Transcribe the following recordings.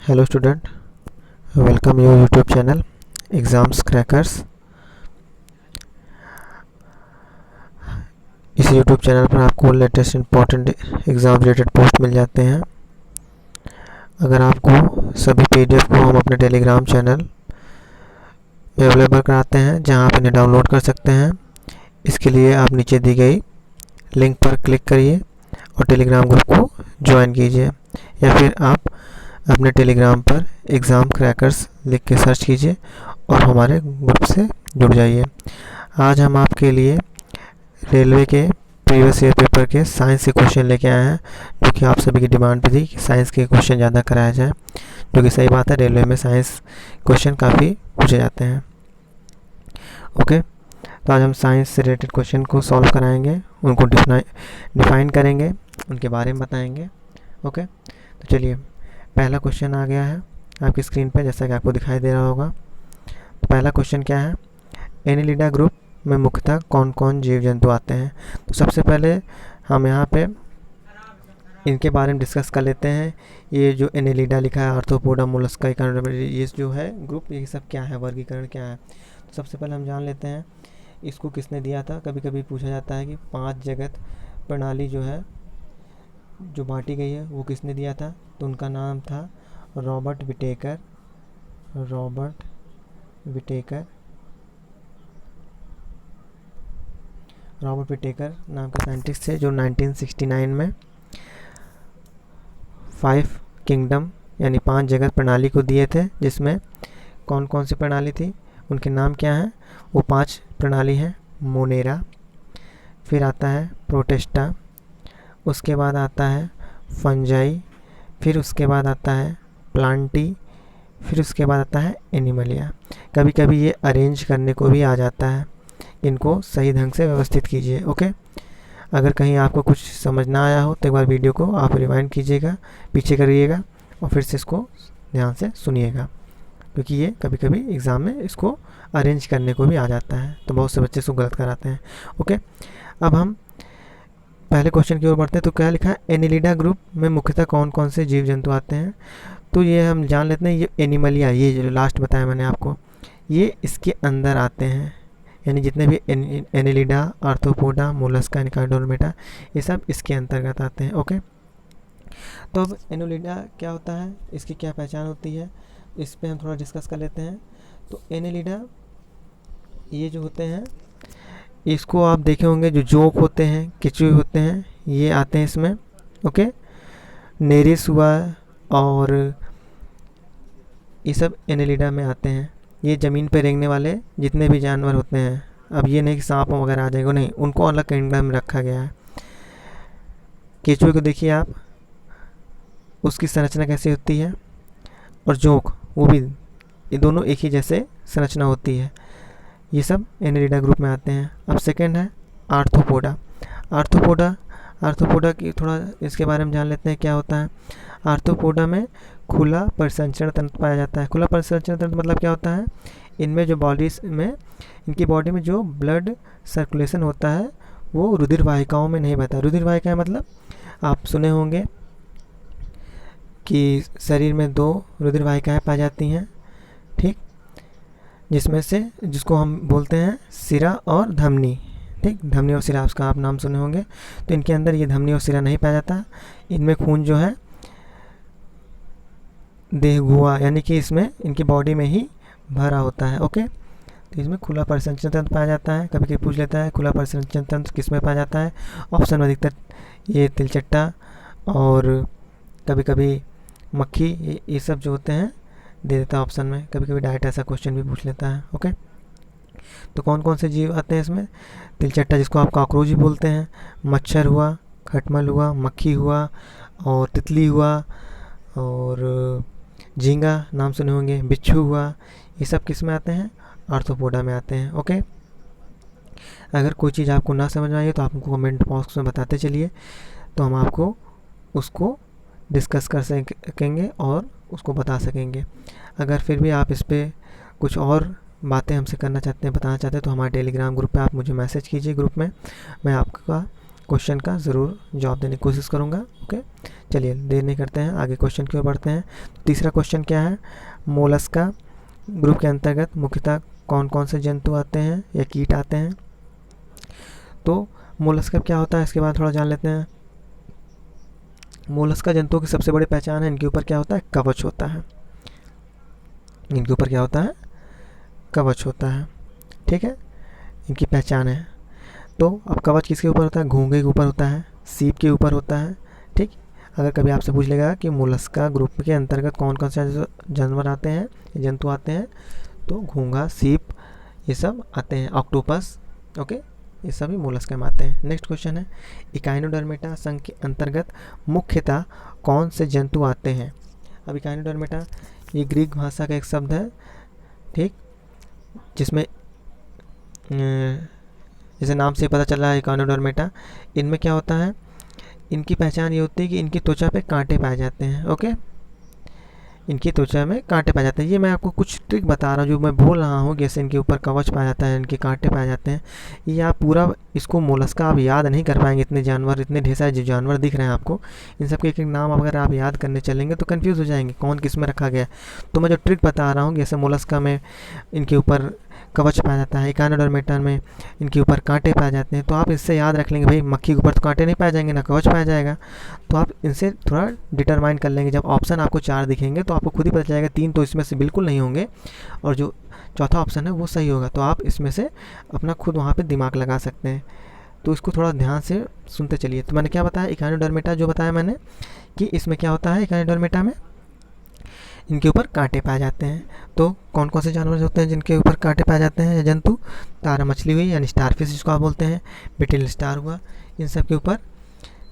Hello student, welcome your YouTube channel exams crackers. इस YouTube channel पर आपको latest important exam related post मिल जाते हैं। अगर आपको सभी पीडीएफ को हम अपने टेलीग्राम चैनल में अवेलेबल कराते हैं, जहां आप इन्हें डाउनलोड कर सकते हैं। इसके लिए आप नीचे दी गई लिंक पर क्लिक करिए और टेलीग्राम ग्रुप को ज्वाइन कीजिए, या फिर आप अपने टेलीग्राम पर एग्ज़ाम क्रैकर्स लिख के सर्च कीजिए और हमारे ग्रुप से जुड़ जाइए। आज हम आपके लिए रेलवे के प्रीवियस ईयर पेपर के साइंस के क्वेश्चन लेके आए हैं, जो कि आप सभी की डिमांड पे थी कि साइंस के क्वेश्चन ज़्यादा कराया जाए, जो कि सही बात है। रेलवे में साइंस क्वेश्चन काफ़ी पूछे जाते हैं। ओके, तो आज हम साइंस से रिलेटेड क्वेश्चन को सॉल्व कराएंगे, उनको डिफाइन करेंगे, उनके बारे में बताएंगे। ओके, तो चलिए, पहला क्वेश्चन आ गया है आपकी स्क्रीन पे, जैसा कि आपको दिखाई दे रहा होगा। तो पहला क्वेश्चन क्या है, एनिलिडा ग्रुप में मुख्यतः कौन कौन जीव जंतु आते हैं। तो सबसे पहले हम यहाँ पे इनके बारे में डिस्कस कर लेते हैं। ये जो एनिलिडा लिखा है, आर्थ्रोपोडा, मोलस्का, ये जो है ग्रुप, ये सब क्या है, वर्गीकरण क्या है। तो सबसे पहले हम जान लेते हैं इसको किसने दिया था। कभी कभी पूछा जाता है कि 5 जगत प्रणाली जो है, जो बांटी गई है, वो किसने दिया था। तो उनका नाम था रॉबर्ट विटेकर। रॉबर्ट विटेकर नाम के साइंटिस्ट थे, जो 1969 में 5 किंगडम यानी 5 जगत प्रणाली को दिए थे, जिसमें कौन कौन सी प्रणाली थी, उनके नाम क्या हैं। वो 5 प्रणाली हैं। मोनेरा, फिर आता है प्रोटेस्टा, उसके बाद आता है फंजाई, फिर उसके बाद आता है प्लांटी, फिर उसके बाद आता है एनिमलिया। कभी कभी ये अरेंज करने को भी आ जाता है, इनको सही ढंग से व्यवस्थित कीजिए। ओके, अगर कहीं आपको कुछ समझ ना आया हो तो एक बार वीडियो को आप रिवाइंड कीजिएगा, पीछे करिएगा और फिर से इसको ध्यान से सुनिएगा, क्योंकि ये कभी कभी एग्ज़ाम में इसको अरेंज करने को भी आ जाता है, तो बहुत से बच्चे इसको गलत कराते हैं। ओके, अब हम पहले क्वेश्चन की ओर बढ़ते हैं। तो क्या लिखा है, एनिलिडा ग्रुप में मुख्यतः कौन कौन से जीव जंतु आते हैं। तो ये हम जान लेते हैं, ये एनिमलिया, ये जो लास्ट बताया मैंने आपको, ये इसके अंदर आते हैं। यानी जितने भी एनिलिडा, आर्थ्रोपोडा, मोलस्का, एनिकाडोर्मेटा, ये सब इसके अंतर्गत आते हैं। ओके, तो अब एनिलिडा क्या होता है, इसकी क्या पहचान होती है, इस पर हम थोड़ा डिस्कस कर लेते हैं। तो एनिलिडा ये जो होते हैं, इसको आप देखे होंगे, जो जोंक होते हैं, केचुए होते हैं, ये आते हैं इसमें। ओके, नेरिस हुआ और ये सब एनिलिडा में आते हैं। ये ज़मीन पे रेंगने वाले जितने भी जानवर होते हैं, अब ये नहीं कि सांप वगैरह आ जाएगा, नहीं, उनको अलग किंगडम में रखा गया है। केचुए को देखिए आप, उसकी संरचना कैसी होती है, और जोंक वो भी, ये दोनों एक ही जैसे संरचना होती है। ये सब एनिलिडा ग्रुप में आते हैं। अब सेकंड है आर्थ्रोपोडा। आर्थ्रोपोडा की थोड़ा इसके बारे में जान लेते हैं, क्या होता है। आर्थ्रोपोडा में खुला परिसंचरण तंत्र पाया जाता है। खुला परिसंचरण तंत्र मतलब क्या होता है, इनमें जो बॉडीज में, इनकी बॉडी में जो ब्लड सर्कुलेशन होता है, वो रुधिर वाहिकाओं में नहीं बहता। रुधिर वाहिकाएँ मतलब आप सुने होंगे कि शरीर में 2 रुधिर वाहिकाएँ पाई जाती हैं, ठीक, जिसमें से जिसको हम बोलते हैं सिरा और धमनी। ठीक, धमनी और सिरा, उसका आप नाम सुने होंगे। तो इनके अंदर ये धमनी और सिरा नहीं पाया जाता। इनमें खून जो है देहगुआ, यानी कि इसमें इनकी बॉडी में ही भरा होता है। ओके, तो इसमें खुला परिसंचरण तंत्र पाया जाता है। कभी कभी पूछ लेता है खुला परिसंचरण तंत्र किस में पाया जाता है। ऑप्शन में अधिकतर ये तिलचट्टा और कभी कभी मक्खी, ये सब जो होते हैं दे देता है ऑप्शन में। कभी कभी डायरेक्ट ऐसा क्वेश्चन भी पूछ लेता है। ओके, तो कौन कौन से जीव आते हैं इसमें, तिलचट्टा जिसको आप कॉकरोच भी बोलते हैं, मच्छर हुआ, खटमल हुआ, मक्खी हुआ और तितली हुआ और झींगा नाम सुने होंगे, बिच्छू हुआ, ये सब किस में आते हैं, आर्थ्रोपोडा में आते हैं। ओके, अगर कोई चीज़ आपको ना समझ में आई तो आप हमको कमेंट बॉक्स में बताते चलिए, तो हम आपको उसको डिस्कस कर सकेंगे और उसको बता सकेंगे। अगर फिर भी आप इस पर कुछ और बातें हमसे करना चाहते हैं, बताना चाहते हैं, तो हमारे टेलीग्राम ग्रुप पे आप मुझे मैसेज कीजिए। ग्रुप में मैं आपका क्वेश्चन का ज़रूर जवाब देने की कोशिश करूँगा। ओके, चलिए देर नहीं करते हैं, आगे क्वेश्चन की ओर बढ़ते हैं। तीसरा क्वेश्चन क्या है, मोलस्का ग्रुप के अंतर्गत मुख्यतः कौन कौन से जंतु आते हैं या कीट आते हैं। तो मोलस्का क्या होता है इसके बाद थोड़ा जान लेते हैं। मोलस्का जंतुओं की सबसे बड़ी पहचान है, इनके ऊपर क्या होता है, कवच होता है। इनके ऊपर क्या होता है, कवच होता है। ठीक है, इनकी पहचान है। तो अब कवच किसके ऊपर होता है, घोंघे के ऊपर होता है, सीप के ऊपर होता है। ठीक, अगर कभी आपसे पूछ लेगा कि मोलस्का ग्रुप के अंतर्गत कौन कौन से जानवर आते हैं, जंतु आते हैं, तो घोंघा, सीप, ये सब आते हैं, ऑक्टोपस। ओके, ये सभी मोलस्का में आते हैं। नेक्स्ट क्वेश्चन है, इकाइनोडर्मेटा संघ के अंतर्गत मुख्यतः कौन से जंतु आते हैं। अब इकाइनोडर्मेटा ये ग्रीक भाषा का एक शब्द है, ठीक, जिसमें जैसे नाम से पता चल रहा है इकाइनोडर्मेटा, इनमें क्या होता है, इनकी पहचान ये होती है कि इनकी त्वचा पे कांटे पाए जाते हैं। ओके, इनकी त्वचा में कांटे पाए जाते हैं। ये मैं आपको कुछ ट्रिक बता रहा हूँ जो मैं बोल रहा हूँ, जैसे इनके ऊपर कवच पाया जाता है, इनके कांटे पाए जाते हैं। ये आप पूरा इसको मोलस्का आप याद नहीं कर पाएंगे, इतने जानवर, इतने ढेर सारे जो जानवर दिख रहे हैं आपको, इन सब के एक एक नाम अगर आप याद करने चलेंगे तो कन्फ्यूज़ हो जाएंगे कौन किस में रखा गया है। तो मैं जो ट्रिक बता रहा हूँ, जैसे मोलस्का में इनके ऊपर कवच पाया जाता है, इकाइनोडर्मेटा में इनके ऊपर कांटे पाए जाते हैं, तो आप इससे याद रख लेंगे, भाई मक्खी के ऊपर तो कांटे नहीं पाए जाएंगे, ना कवच पाया जाएगा। तो आप इनसे थोड़ा डिटरमाइन कर लेंगे। जब ऑप्शन आपको 4 दिखेंगे तो आपको खुद ही पता चलेगा 3 तो इसमें से बिल्कुल नहीं होंगे और जो चौथा ऑप्शन है वो सही होगा। तो आप इसमें से अपना खुद वहाँ पे दिमाग लगा सकते हैं। तो इसको थोड़ा ध्यान से सुनते चलिए। तो मैंने क्या बताया, इकाइनोडर्मेटा जो बताया मैंने कि इसमें क्या होता है, इकाइनोडर्मेटा में इनके ऊपर कांटे पाए जाते हैं। तो कौन कौन से जानवर होते हैं जिनके ऊपर कांटे पाए जाते हैं या जंतु, तारा मछली हुई यानी स्टारफिश जिसको आप बोलते हैं, बिटिल स्टार हुआ, इन सब के ऊपर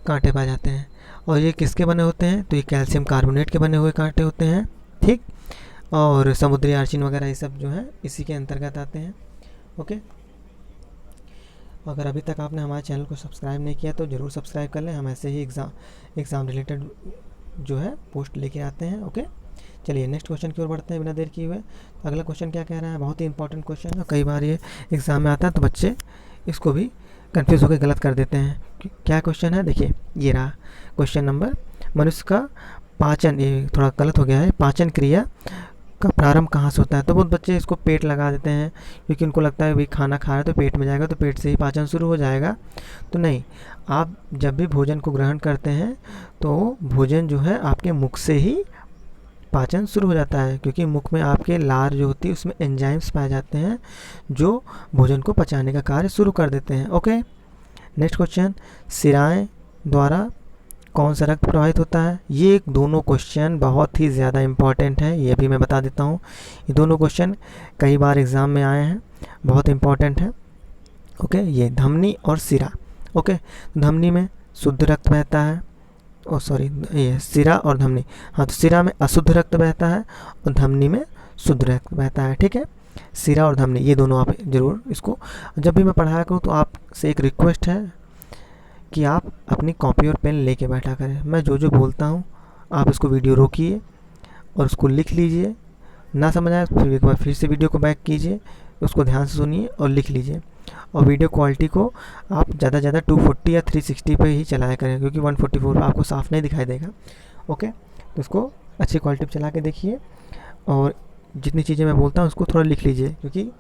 कांटे पाए जाते हैं। और ये किसके बने होते हैं, तो ये कैल्शियम कार्बोनेट के बने हुए कांटे होते हैं। ठीक, और समुद्री आर्चिन वगैरह ये सब जो है इसी के अंतर्गत आते हैं। ओके, अगर अभी तक आपने हमारे चैनल को सब्सक्राइब नहीं किया तो ज़रूर सब्सक्राइब कर लें। हम ऐसे ही एग्ज़ाम रिलेटेड जो है पोस्ट लेके आते हैं। ओके, चलिए नेक्स्ट क्वेश्चन की ओर बढ़ते हैं बिना देर किए हुए। अगला क्वेश्चन क्या कह रहा है, बहुत ही इंपॉर्टेंट क्वेश्चन है, कई बार ये एग्ज़ाम में आता है तो बच्चे इसको भी कंफ्यूज होकर गलत कर देते हैं। क्या क्वेश्चन है, देखिए ये रहा क्वेश्चन नंबर, मनुष्य का पाचन, ये थोड़ा गलत हो गया है, पाचन क्रिया का प्रारंभ कहाँ से होता है। तो बहुत बच्चे इसको पेट लगा देते हैं क्योंकि उनको लगता है भाई खाना खा रहे हैं तो पेट में जाएगा, तो पेट से ही पाचन शुरू हो जाएगा। तो नहीं, आप जब भी भोजन को ग्रहण करते हैं तो भोजन जो है आपके मुख से ही पाचन शुरू हो जाता है, क्योंकि मुख में आपके लार जो होती है उसमें एंजाइम्स पाए जाते हैं जो भोजन को पचाने का कार्य शुरू कर देते हैं। ओके, नेक्स्ट क्वेश्चन, सिराएं द्वारा कौन सा रक्त प्रवाहित होता है। ये दोनों क्वेश्चन बहुत ही ज़्यादा इम्पॉर्टेंट है, ये भी मैं बता देता हूँ। ये दोनों क्वेश्चन कई बार एग्ज़ाम में आए हैं, बहुत इम्पॉर्टेंट है। ओके, ये धमनी और सिरा। ओके, धमनी में शुद्ध रक्त बहता है, ये सिरा और धमनी, हाँ, तो सिरा में अशुद्ध रक्त बहता है और धमनी में शुद्ध रक्त बहता है। ठीक है, सिरा और धमनी ये दोनों आप ज़रूर इसको जब भी मैं पढ़ाया करूँ तो आपसे एक रिक्वेस्ट है कि आप अपनी कॉपी और पेन लेके बैठा करें। मैं जो जो बोलता हूँ आप इसको वीडियो रोकिए और उसको लिख लीजिए, ना समझ आए फिर एक बार फिर से वीडियो को बैक कीजिए, उसको ध्यान से सुनिए और लिख लीजिए। और वीडियो क्वालिटी को आप ज़्यादा से ज़्यादा 240 या 360 पे ही चलाया करें, क्योंकि 144 पर आपको साफ नहीं दिखाई देगा। ओके, तो इसको अच्छी क्वालिटी पे चला के देखिए और जितनी चीज़ें मैं बोलता हूँ उसको थोड़ा लिख लीजिए, क्योंकि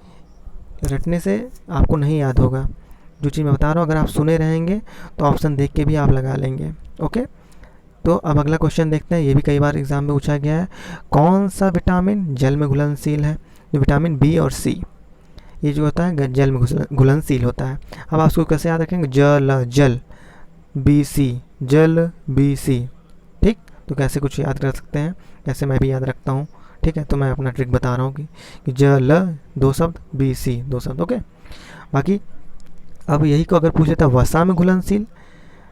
रटने से आपको नहीं याद होगा। जो चीज़ मैं बता रहा हूँ अगर आप सुने रहेंगे तो ऑप्शन देख के भी आप लगा लेंगे। ओके, तो अब अगला क्वेश्चन देखते हैं, ये भी कई बार एग्जाम में पूछा गया है। कौन सा विटामिन जल में घुलनशील है। जो विटामिन बी और सी, ये जो होता है जल में घुलनशील होता है। अब आप उसको कैसे याद रखेंगे, जल बी सी, जल बी सी। ठीक, तो कैसे कुछ याद कर सकते हैं, कैसे मैं भी याद रखता हूँ। ठीक है, तो मैं अपना ट्रिक बता रहा हूँ कि जल 2 शब्द, बी सी 2 शब्द। ओके, बाकी अब यही को अगर पूछे था वसा में घुलनशील,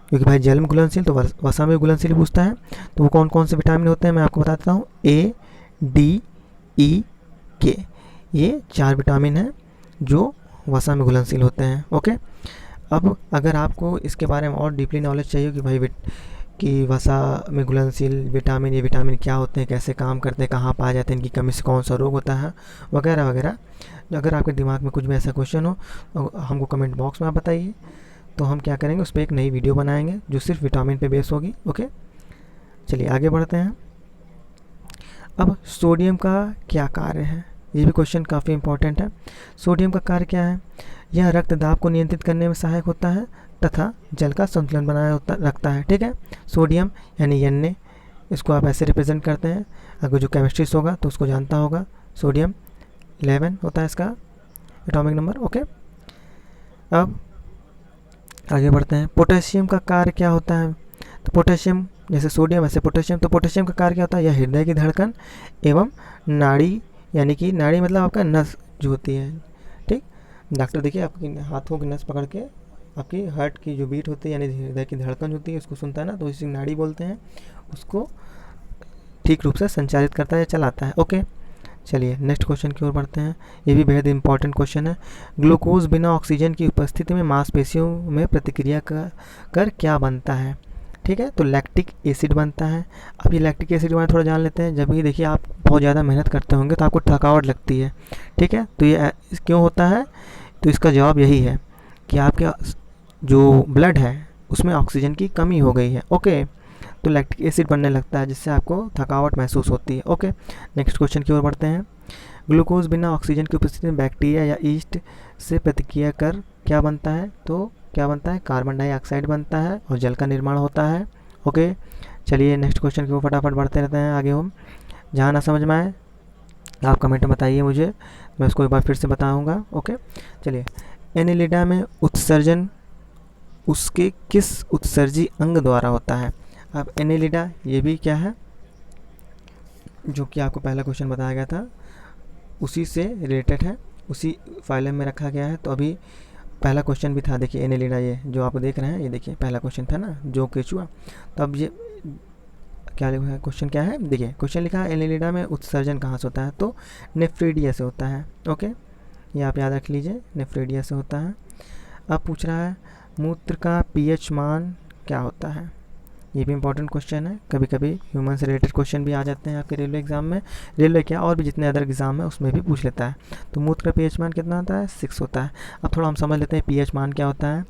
क्योंकि भाई जल में घुलनशील तो वसा में घुलनशील पूछता है, तो वो कौन कौन से विटामिन होते हैं मैं आपको बताता हूँ। ए, डी, ई, के, ये 4 विटामिन हैं जो वसा में घुलनशील होते हैं। ओके, अब अगर आपको इसके बारे में और डीपली नॉलेज चाहिए कि भाई कि वसा में घुलनशील विटामिन, ये विटामिन क्या होते हैं, कैसे काम करते हैं, कहाँ पाए जाते हैं, इनकी कमी से कौन सा रोग होता है, वगैरह वगैरह, अगर आपके दिमाग में कुछ भी ऐसा क्वेश्चन हो तो हमको कमेंट बॉक्स में आप बताइए। तो हम क्या करेंगे, उस पर एक नई वीडियो बनाएंगे जो सिर्फ विटामिन पे बेस होगी। ओके, चलिए आगे बढ़ते हैं। अब सोडियम का क्या कार्य है, ये भी क्वेश्चन काफ़ी इंपॉर्टेंट है। सोडियम का कार्य क्या है? यह रक्त दाब को नियंत्रित करने में सहायक होता है तथा जल का संतुलन बनाए रखता है। ठीक है, सोडियम यानी Na, इसको आप ऐसे रिप्रेजेंट करते हैं। अगर जो केमिस्ट्रिस्ट होगा तो उसको जानता होगा, सोडियम 11 होता है इसका एटॉमिक नंबर। ओके, अब आगे बढ़ते हैं। पोटेशियम का कार्य क्या होता है? तो पोटेशियम, जैसे सोडियम ऐसे पोटेशियम, तो पोटेशियम का कार्य क्या होता है? यह हृदय की धड़कन एवं नाड़ी, यानी कि नाड़ी मतलब आपका नस जो होती है, ठीक, डॉक्टर देखिए आपकी हाथों की नस पकड़ के आपकी हार्ट की जो बीट होती है यानी हृदय की धड़कन होती है उसको सुनता है ना, तो इसी नाड़ी बोलते हैं, उसको ठीक रूप से संचालित करता है या चलाता है। ओके, चलिए नेक्स्ट क्वेश्चन की ओर बढ़ते हैं। ये भी बेहद इंपॉर्टेंट क्वेश्चन है। ग्लूकोज बिना ऑक्सीजन की उपस्थिति में मांसपेशियों में प्रतिक्रिया कर क्या बनता है? ठीक है, तो लैक्टिक एसिड बनता है। अब ये लैक्टिक एसिड बारे में थोड़ा जान लेते हैं। जब भी देखिए आप बहुत ज़्यादा मेहनत करते होंगे तो आपको थकावट लगती है, ठीक है, तो ये क्यों होता है? तो इसका जवाब यही है कि आपके जो ब्लड है उसमें ऑक्सीजन की कमी हो गई है। ओके, तो लैक्टिक एसिड बनने लगता है जिससे आपको थकावट महसूस होती है। ओके, नेक्स्ट क्वेश्चन की ओर बढ़ते हैं। ग्लूकोज बिना ऑक्सीजन की उपस्थिति में बैक्टीरिया या ईस्ट से प्रतिक्रिया कर क्या बनता है? तो क्या बनता है? कार्बन डाइऑक्साइड बनता है और जल का निर्माण होता है। ओके, चलिए नेक्स्ट क्वेश्चन की ओर फटाफट बढ़ते रहते हैं आगे। हम जहाँ ना समझ में आए आप कमेंट में बताइए मुझे, मैं उसको एक बार फिर से बताऊँगा। ओके, चलिए, एनेलिडा में उत्सर्जन उसके किस उत्सर्जी अंग द्वारा होता है? अब एनेलिडा ये भी क्या है, जो कि आपको पहला क्वेश्चन बताया गया था उसी से रिलेटेड है, उसी फाइलम में रखा गया है। तो अभी पहला क्वेश्चन भी था, देखिए एनेलिडा, ये जो आप देख रहे हैं, ये देखिए पहला क्वेश्चन था ना जो केचुआ। तो अब ये क्या लिखा है, क्वेश्चन क्या है, देखिए क्वेश्चन लिखा है एनेलिडा में उत्सर्जन कहाँ से होता है? तो नेफ्रेडिया से होता है। ओके, ये आप याद रख लीजिए, नेफ्रेडिया से होता है। अब पूछ रहा है मूत्र का पीएच मान क्या होता है? ये भी इंपॉर्टेंट क्वेश्चन है। कभी कभी ह्यूमन से रिलेटेड क्वेश्चन भी आ जाते हैं आपके रेलवे एग्जाम में, रेलवे क्या और भी जितने अदर एग्जाम है उसमें भी पूछ लेता है। तो मूत्र का पीएच मान कितना होता है? 6 होता है। अब थोड़ा हम समझ लेते हैं पीएच मान क्या होता है।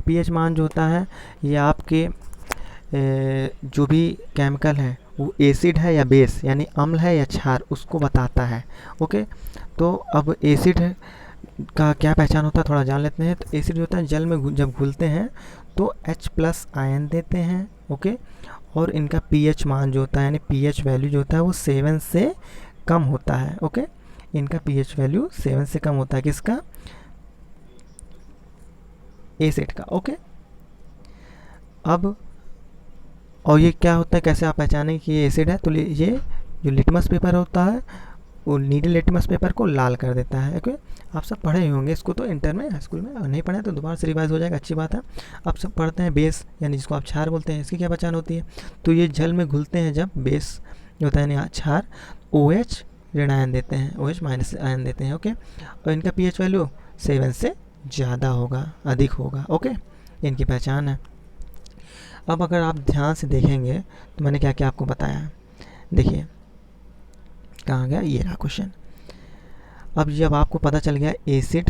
पीएच मान जो होता है ये आपके जो भी केमिकल है वो एसिड है या बेस यानी अम्ल है या क्षार उसको बताता है। ओके, तो अब एसिड का क्या पहचान होता है थोड़ा जान लेते हैं। तो एसिड होता है जल में जब घुलते हैं तो H+ आयन देते हैं। ओके, और इनका पीएच मान जो होता है यानी पीएच वैल्यू जो होता है वो 7 से कम होता है। ओके, इनका पीएच वैल्यू 7 से कम होता है, किसका? एसिड का। ओके, अब और ये क्या होता है, कैसे आप पहचानें कि ये एसिड है? तो ये जो लिटमस पेपर होता है वो नीले लिटमस पेपर को लाल कर देता है। ओके, आप सब पढ़े ही होंगे इसको तो इंटर में, स्कूल में, नहीं पढ़े तो दोबारा से रिवाइज हो जाएगा, अच्छी बात है। आप सब पढ़ते हैं बेस यानी जिसको आप क्षार बोलते हैं, इसकी क्या पहचान होती है? तो ये जल में घुलते हैं जब बेस जो होता है यानी क्षार OH ऋण आयन देते हैं, OH- आयन देते हैं। ओके, और इनका पीएच वैल्यू 7 से ज़्यादा होगा, अधिक होगा। ओके, इनकी पहचान है। अब अगर आप ध्यान से देखेंगे तो मैंने क्या क्या आपको बताया, देखिए कहाँ गया, ये रहा क्वेश्चन। अब जब आपको पता चल गया एसिड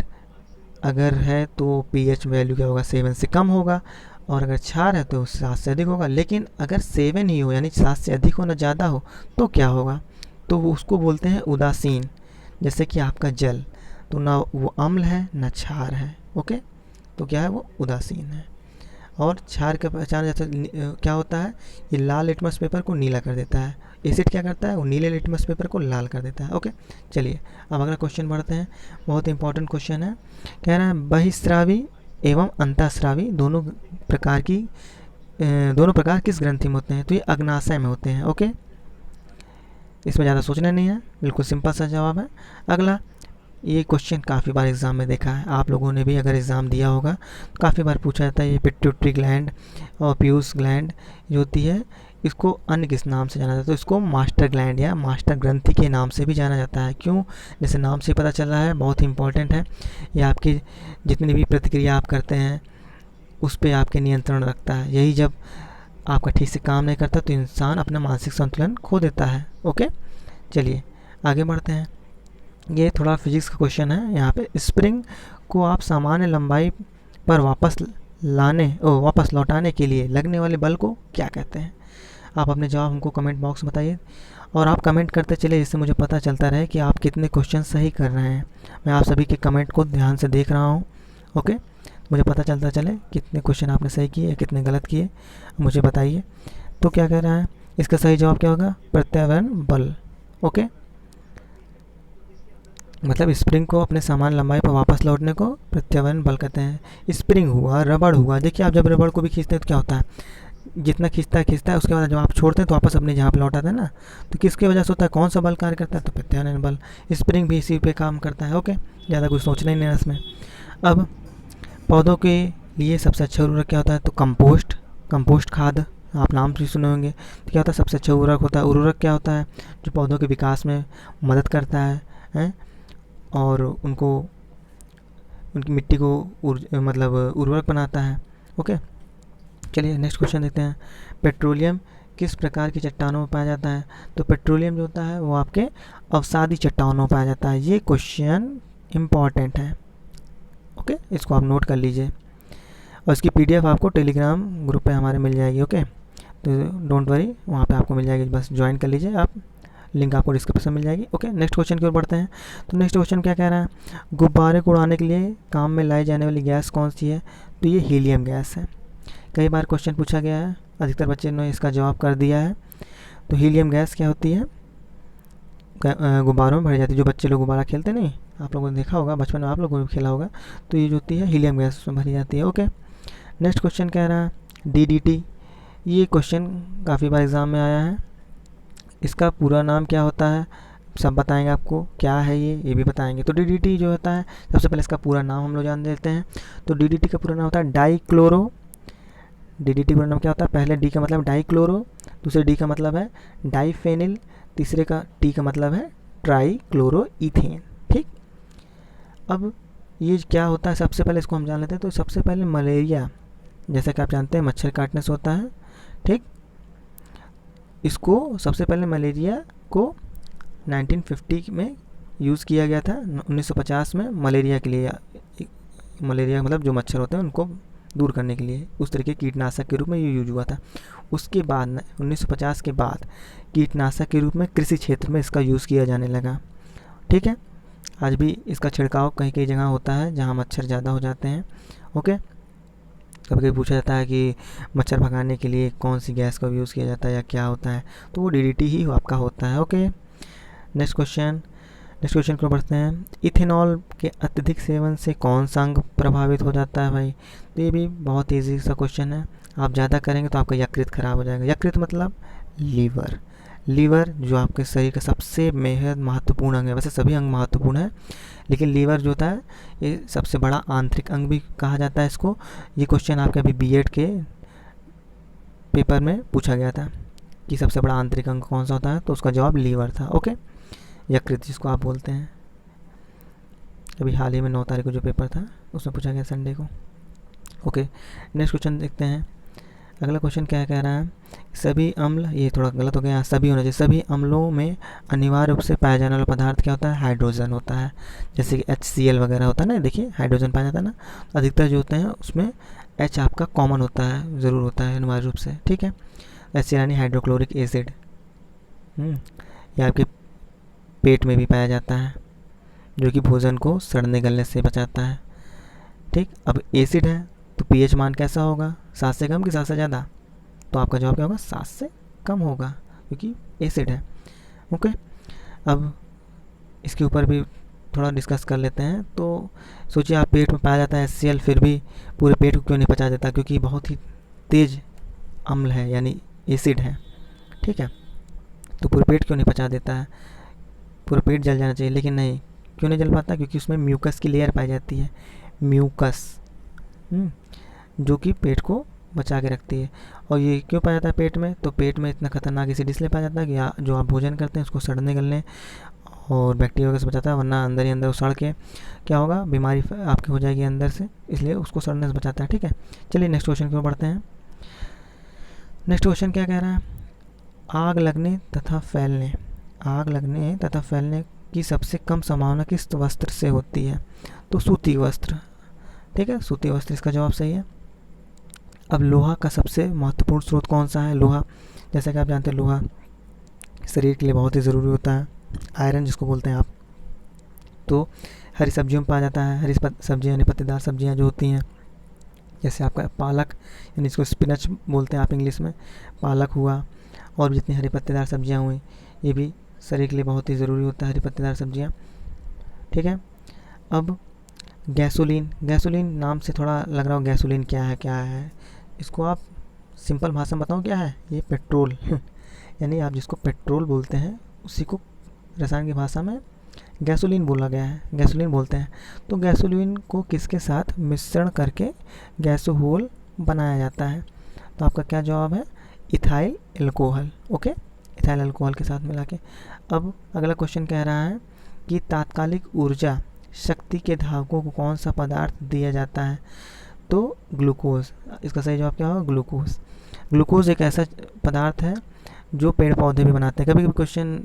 अगर है तो पीएच वैल्यू क्या होगा? 7 से कम होगा, और अगर क्षार है तो 7 से अधिक होगा। लेकिन अगर 7 ही हो यानी 7 से अधिक हो ना ज़्यादा हो तो क्या होगा? तो वो उसको बोलते हैं उदासीन। जैसे कि आपका जल, तो ना वो अम्ल है ना क्षार है। ओके, तो क्या है? वो उदासीन है। और क्षार का पहचान जैसे क्या होता है, ये लाल लिटमस पेपर को नीला कर देता है। एसिड क्या करता है? वो नीले लिटमस पेपर को लाल कर देता है। ओके, चलिए अब अगला क्वेश्चन बढ़ते हैं। बहुत इंपॉर्टेंट क्वेश्चन है, कह रहा है बहिस्रावी एवं अंतःस्रावी दोनों प्रकार किस ग्रंथि में होते हैं? तो ये अग्नाशय में होते हैं। ओके, इसमें ज़्यादा सोचना नहीं है, बिल्कुल सिंपल सा जवाब है। अगला, ये क्वेश्चन काफ़ी बार एग्ज़ाम में देखा है, आप लोगों ने भी अगर एग्ज़ाम दिया होगा तो काफ़ी बार पूछा जाता है। ये पिट्यूटरी ग्लैंड और पीयूष ग्लैंड जो होती है इसको अन्य किस नाम से जाना जाता है? तो इसको मास्टर ग्लैंड या मास्टर ग्रंथि के नाम से भी जाना जाता है। क्यों? जैसे नाम से पता चल रहा है, बहुत ही इंपॉर्टेंट है। ये आपकी जितनी भी प्रतिक्रिया आप करते हैं उस पर आपके नियंत्रण रखता है। यही जब आपका ठीक से काम नहीं करता तो इंसान अपना मानसिक संतुलन खो देता है। ओके, चलिए आगे बढ़ते हैं। ये थोड़ा फिजिक्स का क्वेश्चन है। यहाँ पे स्प्रिंग को आप सामान्य लंबाई पर वापस वापस लौटाने के लिए लगने वाले बल को क्या कहते हैं? आप अपने जवाब हमको कमेंट बॉक्स में बताइए, और आप कमेंट करते चले, जिससे मुझे पता चलता रहे कि आप कितने क्वेश्चन सही कर रहे हैं। मैं आप सभी के कमेंट को ध्यान से देख रहा हूँ। ओके, मुझे पता चलता चले कितने क्वेश्चन आपने सही किए, कितने गलत किए, मुझे बताइए। तो क्या कह रहा है, इसका सही जवाब क्या होगा? प्रत्यावर्तन बल। ओके, मतलब स्प्रिंग को अपने समान लंबाई पर वापस लौटने को प्रत्यावर्तन बल कहते हैं। स्प्रिंग हुआ, रबड़ हुआ, देखिए आप जब रबड़ को भी खींचते हैं तो क्या होता है, जितना खींचता है उसके बाद जब आप छोड़ते हैं तो वापस अपने जहाँ पर लौटाते हैं ना, तो किसकी वजह से होता है, कौन सा बल कार्य करता है? तो प्रत्यावर्तन बल। स्प्रिंग भी इसी पे काम करता है। ओके, ज़्यादा कुछ सोचना ही नहीं है इसमें। अब पौधों के लिए सबसे अच्छा उर्वरक क्या होता है? तो कंपोस्ट खाद, आप नाम भी सुने होंगे। तो क्या होता है, सबसे अच्छा उर्वरक होता है। उर्वरक क्या होता है? जो पौधों के विकास में मदद करता है और उनको, उनकी मिट्टी को मतलब उर्वरक बनाता है। ओके, चलिए नेक्स्ट क्वेश्चन देखते हैं। पेट्रोलियम किस प्रकार की चट्टानों में पाया जाता है? तो पेट्रोलियम जो होता है वो आपके अवसादी चट्टानों में पाया जाता है। ये क्वेश्चन इम्पॉर्टेंट है। ओके, इसको आप नोट कर लीजिए, और इसकी पीडीएफ आपको टेलीग्राम ग्रुप पे हमारे मिल जाएगी। ओके, तो डोंट वरी, वहाँ पे आपको मिल जाएगी, बस ज्वाइन कर लीजिए आप, लिंक आपको डिस्क्रिप्शन में मिल जाएगी। ओके, नेक्स्ट क्वेश्चन की ओर बढ़ते हैं। तो नेक्स्ट क्वेश्चन क्या कह रहा है, गुब्बारे को उड़ाने के लिए काम में लाई जाने वाली गैस कौन सी है? तो ये हीलियम गैस है। कई बार क्वेश्चन पूछा गया है, अधिकतर बच्चे ने इसका जवाब कर दिया है। तो हीलियम गैस क्या होती है? गुब्बारों में भरी जाती है। जो बच्चे लोग गुब्बारा खेलते नहीं, आप लोगों ने देखा होगा, बचपन में आप लोगों ने भी खेला होगा, तो ये जो होती है हीलियम गैस उसमें भरी जाती है। ओके, नेक्स्ट क्वेश्चन कह रहा है डीडीटी। ये क्वेश्चन काफ़ी बार एग्ज़ाम में आया है। इसका पूरा नाम क्या होता है? सब बताएंगे आपको, क्या है ये भी बताएंगे। तो डीडीटी जो होता है, सबसे पहले इसका पूरा नाम हम लोग जान लेते हैं। तो डीडीटी का पूरा नाम होता है डाइक्लोरो। डीडीटी पूरा नाम क्या होता है? पहले डी का मतलब डाइक्लोरो, दूसरे डी का मतलब है डाइफेनिल, तीसरे का टी का मतलब है ट्राइक्लोरोइथेन। ठीक, अब ये क्या होता है, सबसे पहले इसको हम जान लेते हैं। तो सबसे पहले मलेरिया, जैसा कि आप जानते हैं मच्छर काटने से होता है। ठीक, इसको सबसे पहले मलेरिया को 1950 में यूज़ किया गया था। 1950 में मलेरिया के लिए, मलेरिया मतलब जो मच्छर होते हैं उनको दूर करने के लिए उस तरीके कीटनाशक के रूप में ये यूज हुआ था। उसके बाद 1950 के बाद कीटनाशक के रूप में कृषि क्षेत्र में इसका यूज़ किया जाने लगा। ठीक है, आज भी इसका छिड़काव कहीं कहीं जगह होता है जहाँ मच्छर ज़्यादा हो जाते हैं। ओके, कभी कभी पूछा जाता है कि मच्छर भगाने के लिए कौन सी गैस का यूज़ किया जाता है या क्या होता है, तो वो डीडीटी ही आपका होता है। ओके, नेक्स्ट क्वेश्चन को बढ़ते हैं। इथेनॉल के अत्यधिक सेवन से कौन सा अंग प्रभावित हो जाता है भाई? तो ये भी बहुत ईजी सा क्वेश्चन है। आप ज़्यादा करेंगे तो आपका यकृत खराब हो जाएगा। यकृत मतलब लीवर। लीवर जो आपके शरीर का सबसे बेहद महत्वपूर्ण अंग है। वैसे सभी अंग महत्वपूर्ण है, लेकिन लीवर जो होता है ये सबसे बड़ा आंतरिक अंग भी कहा जाता है इसको। ये क्वेश्चन आपके अभी बीएड के पेपर में पूछा गया था कि सबसे बड़ा आंतरिक अंग कौन सा होता है, तो उसका जवाब लीवर था। ओके, यकृत जिसको आप बोलते हैं। अभी हाल ही में 9 तारीख को जो पेपर था उसमें पूछा गया संडे को। ओके, नेक्स्ट क्वेश्चन देखते हैं। अगला क्वेश्चन क्या कह रहा है, सभी अम्ल, ये थोड़ा गलत हो गया, सभी होना चाहिए। सभी अम्लों में अनिवार्य रूप से पाया जाने वाला पदार्थ क्या होता है? हाइड्रोजन होता है। जैसे कि HCl वगैरह होता है ना, देखिए हाइड्रोजन पाया जाता है ना, अधिकतर जो होते हैं उसमें H आपका कॉमन होता है, ज़रूर होता है अनिवार्य रूप से। ठीक है, HCl यानी हाइड्रोक्लोरिक एसिड, ये आपके पेट में भी पाया जाता है, जो कि भोजन को सड़ने गलने से बचाता है। ठीक, अब एसिड है तो पीएच मान कैसा होगा? 7 से कम कि 7 से ज़्यादा? तो आपका जवाब क्या होगा? 7 से कम होगा, क्योंकि एसिड है। ओके, अब इसके ऊपर भी थोड़ा डिस्कस कर लेते हैं। तो सोचिए आप पेट में पाया जाता है HCl, फिर भी पूरे पेट को क्यों नहीं पचा देता? क्योंकि बहुत ही तेज अम्ल है, यानी एसिड है। ठीक है, तो पूरे पेट क्यों नहीं पचा देता है? पूरा पेट जल जाना चाहिए, लेकिन नहीं, क्यों नहीं जल पाता? क्योंकि उसमें म्यूकस की लेयर पाई जाती है, म्यूकस, जो कि पेट को बचा के रखती है। और ये क्यों पाया जाता है पेट में? तो पेट में इतना खतरनाक एसिड इसलिए पाया जाता है कि जो आप भोजन करते हैं उसको सड़ने गलने और बैक्टीरिया से बचाता है, वरना अंदर ही अंदर वो सड़ के क्या होगा, बीमारी आपकी हो जाएगी अंदर से, इसलिए उसको सड़ने से बचाता है। ठीक है, चलिए नेक्स्ट क्वेश्चन की ओर बढ़ते हैं। नेक्स्ट क्वेश्चन क्या कह रहा है, आग लगने तथा फैलने की सबसे कम संभावना किस वस्त्र से होती है? तो सूती वस्त्र। ठीक है, सूती वस्त्र इसका जवाब सही है। अब लोहा का सबसे महत्वपूर्ण स्रोत कौन सा है? लोहा, जैसा कि आप जानते हैं लोहा शरीर के लिए बहुत ही ज़रूरी होता है, आयरन जिसको बोलते हैं आप। तो हरी सब्जियों में पाया जाता है। हरी सब्जियाँ यानी पत्तेदार सब्जियाँ जो होती हैं, जैसे आपका पालक यानी इसको स्पिनच बोलते हैं आप इंग्लिश में, पालक हुआ, और भी जितनी हरी पत्तेदार सब्जियाँ हुई, ये भी शरीर के लिए बहुत ही ज़रूरी होता है, हरी पत्तेदार सब्जियाँ। ठीक है। अब गैसोलीन, गैसोलीन नाम से थोड़ा लग रहा हो गैसोलीन क्या है, इसको आप सिंपल भाषा में बताऊँ क्या है? ये पेट्रोल यानी आप जिसको पेट्रोल बोलते हैं उसी को रसायन की भाषा में गैसोलीन बोला गया है, गैसोलीन बोलते हैं। तो गैसोलीन को किसके साथ मिश्रण करके गैसोहोल बनाया जाता है? तो आपका क्या जवाब है? Ethyl alcohol. Okay, ethyl alcohol के साथ मिला के। अब अगला क्वेश्चन कह रहा है कि तात्कालिक ऊर्जा शक्ति के धावकों को कौन सा पदार्थ दिया जाता है? तो ग्लूकोज। इसका सही जवाब क्या होगा? ग्लूकोज। ग्लूकोज एक ऐसा पदार्थ है जो पेड़ पौधे भी बनाते हैं। कभी कभी क्वेश्चन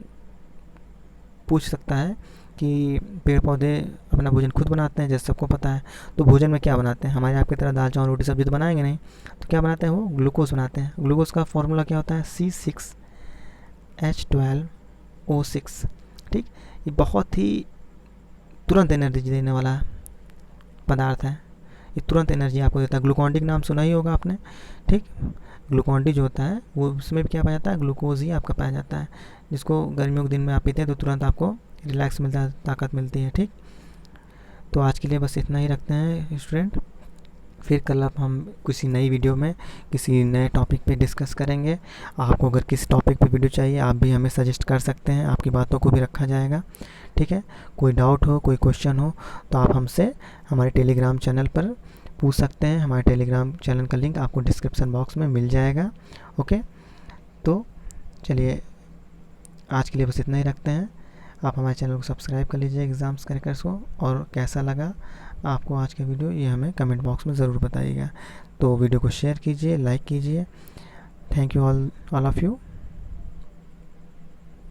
पूछ सकता है कि पेड़ पौधे अपना भोजन खुद बनाते हैं, जैसे सबको पता है। तो भोजन में क्या बनाते हैं? हमारे आपकी तरह दाल चावल रोटी सब्जी तो बनाएंगे नहीं, तो क्या बनाते हैं? वो ग्लूकोज बनाते हैं। ग्लूकोज का फॉर्मूला क्या होता है? C6H12O6। ठीक, ये बहुत ही तुरंत एनर्जी देने वाला पदार्थ है, ये तुरंत एनर्जी आपको देता है। ग्लूकॉन डी का नाम सुना ही होगा आपने। ठीक, ग्लूकॉन डी जो होता है वो उसमें भी क्या पाया जाता है? ग्लूकोज ही आपका पाया जाता है, जिसको गर्मियों के दिन में आप पीते हैं तो तुरंत आपको रिलैक्स मिलता है, ताकत मिलती है। ठीक, तो आज के लिए बस इतना ही रखते हैं स्टूडेंट। फिर कल अब हम किसी नई वीडियो में किसी नए टॉपिक पे डिस्कस करेंगे। आपको अगर किस टॉपिक पे वीडियो चाहिए आप भी हमें सजेस्ट कर सकते हैं, आपकी बातों को भी रखा जाएगा। ठीक है, कोई डाउट हो, कोई क्वेश्चन हो तो आप हमसे हमारे टेलीग्राम चैनल पर पूछ सकते हैं। हमारे टेलीग्राम चैनल का लिंक आपको डिस्क्रिप्शन बॉक्स में मिल जाएगा। ओके, तो चलिए आज के लिए बस इतना ही रखते हैं। आप हमारे चैनल को सब्सक्राइब कर लीजिए एग्ज़ाम्स क्रैकर्स को, और कैसा लगा आपको आज का वीडियो ये हमें कमेंट बॉक्स में ज़रूर बताइएगा। तो वीडियो को शेयर कीजिए, लाइक कीजिए। Thank you all of you.